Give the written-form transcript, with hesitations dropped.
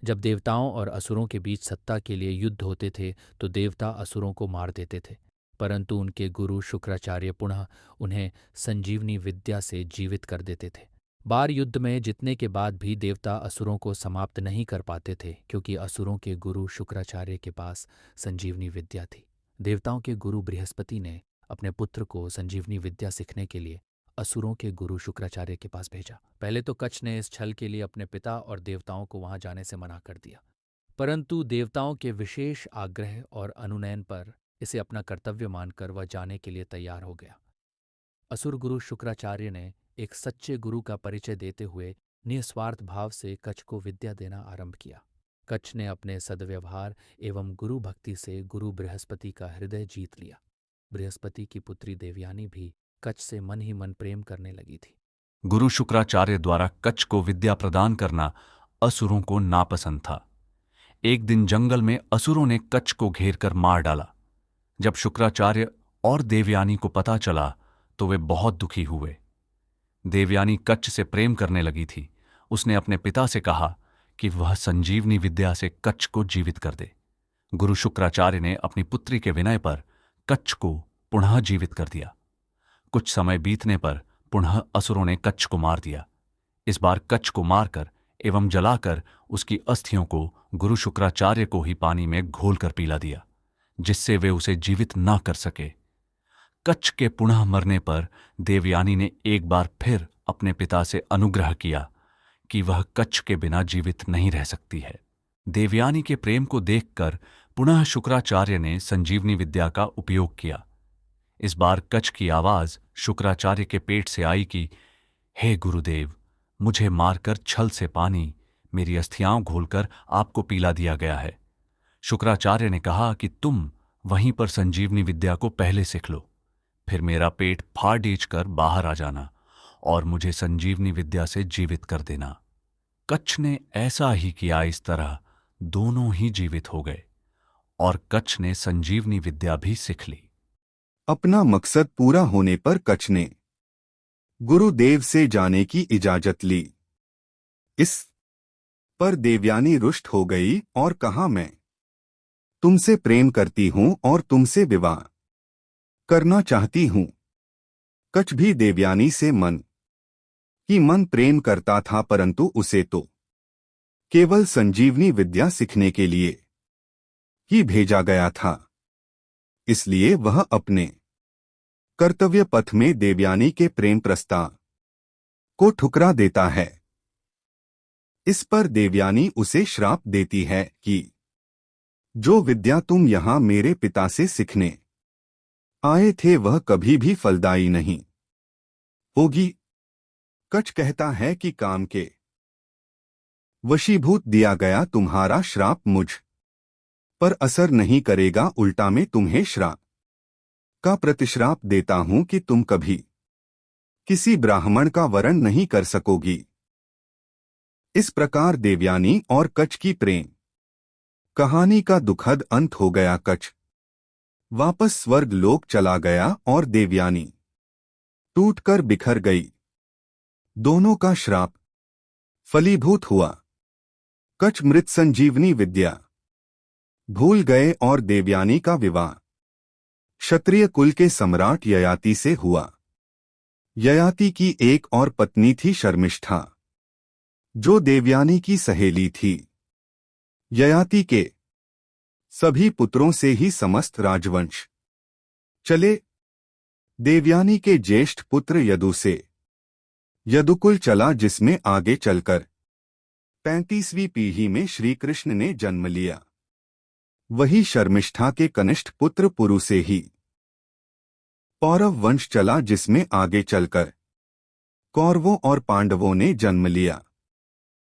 जब देवताओं और असुरों के बीच सत्ता के लिए युद्ध होते थे तो देवता असुरों को मार देते थे, परंतु उनके गुरु शुक्राचार्य पुनः उन्हें संजीवनी विद्या से जीवित कर देते थे। बार युद्ध में जीतने के बाद भी देवता असुरों को समाप्त नहीं कर पाते थे, क्योंकि असुरों के गुरु शुक्राचार्य के पास संजीवनी विद्या थी। देवताओं के गुरु बृहस्पति ने अपने पुत्र को संजीवनी विद्या सीखने के लिए असुरों के गुरु शुक्राचार्य के पास भेजा। पहले तो कच्छ ने इस छल के लिए अपने पिता और देवताओं को वहां जाने से मना कर दिया, परंतु देवताओं के विशेष आग्रह और अनुनयन पर इसे अपना कर्तव्य मानकर वह जाने के लिए तैयार हो गया। असुर गुरु शुक्राचार्य ने एक सच्चे गुरु का परिचय देते हुए निस्वार्थ भाव से कच्छ को विद्या देना आरंभ किया। कच्छ ने अपने सद्व्यवहार एवं गुरु भक्ति से गुरु बृहस्पति का हृदय जीत लिया। बृहस्पति की पुत्री देवयानी भी कच्छ से मन ही मन प्रेम करने लगी थी। गुरु शुक्राचार्य द्वारा कच्छ को विद्या प्रदान करना असुरों को नापसंद था। एक दिन जंगल में असुरों ने कच्छ को घेर कर मार डाला। जब शुक्राचार्य और देवयानी को पता चला तो वे बहुत दुखी हुए। देवयानी कच्छ से प्रेम करने लगी थी। उसने अपने पिता से कहा कि वह संजीवनी विद्या से कच्छ को जीवित कर दे। गुरु शुक्राचार्य ने अपनी पुत्री के विनय पर कच्छ को पुनः जीवित कर दिया। कुछ समय बीतने पर पुनः असुरों ने कच्छ को मार दिया। इस बार कच्छ को मारकर एवं जलाकर उसकी अस्थियों को गुरु शुक्राचार्य को ही पानी में घोलकर पिला दिया, जिससे वे उसे जीवित न कर सके। कच्छ के पुनः मरने पर देवयानी ने एक बार फिर अपने पिता से अनुग्रह किया कि वह कच्छ के बिना जीवित नहीं रह सकती है। देवयानी के प्रेम को देखकर पुनः शुक्राचार्य ने संजीवनी विद्या का उपयोग किया। इस बार कच्छ की आवाज शुक्राचार्य के पेट से आई कि हे गुरुदेव, मुझे मारकर छल से पानी मेरी अस्थियां घोलकर आपको पिला दिया गया है। शुक्राचार्य ने कहा कि तुम वहीं पर संजीवनी विद्या को पहले सीख लो, फिर मेरा पेट फाड़ डींच कर बाहर आ जाना और मुझे संजीवनी विद्या से जीवित कर देना। कच्छ ने ऐसा ही किया। इस तरह दोनों ही जीवित हो गए और कच्छ ने संजीवनी विद्या भी सीख ली। अपना मकसद पूरा होने पर कच्छ ने गुरुदेव से जाने की इजाजत ली। इस पर देवयानी रुष्ट हो गई और कहा, मैं तुमसे प्रेम करती हूं और तुमसे विवाह करना चाहती हूं। कच्छ भी देवयानी से मन ही मन प्रेम करता था, परंतु उसे तो केवल संजीवनी विद्या सीखने के लिए ही भेजा गया था, इसलिए वह अपने कर्तव्य पथ में देवयानी के प्रेम प्रस्ताव को ठुकरा देता है। इस पर देवयानी उसे श्राप देती है कि जो विद्या तुम यहां मेरे पिता से सीखने आए थे वह कभी भी फलदायी नहीं होगी। कच्छ कहता है कि काम के वशीभूत दिया गया तुम्हारा श्राप मुझ पर असर नहीं करेगा, उल्टा मैं तुम्हें श्राप का प्रतिश्राप देता हूं कि तुम कभी किसी ब्राह्मण का वरण नहीं कर सकोगी। इस प्रकार देवयानी और कच्छ की प्रेम कहानी का दुखद अंत हो गया। कच्छ वापस स्वर्ग लोक चला गया और देवयानी टूटकर बिखर गई। दोनों का श्राप फलीभूत हुआ। कच्छ मृत संजीवनी विद्या भूल गए और देवयानी का विवाह क्षत्रिय कुल के सम्राट ययाति से हुआ। ययाति की एक और पत्नी थी शर्मिष्ठा, जो देवयानी की सहेली थी। ययाति के सभी पुत्रों से ही समस्त राजवंश चले। देवयानी के ज्येष्ठ पुत्र यदु से यदुकुल चला, जिसमें आगे चलकर 35वीं पीढ़ी में श्री कृष्ण ने जन्म लिया। वही शर्मिष्ठा के कनिष्ठ पुत्र पुरु से ही पौरव वंश चला, जिसमें आगे चलकर कौरवों और पांडवों ने जन्म लिया।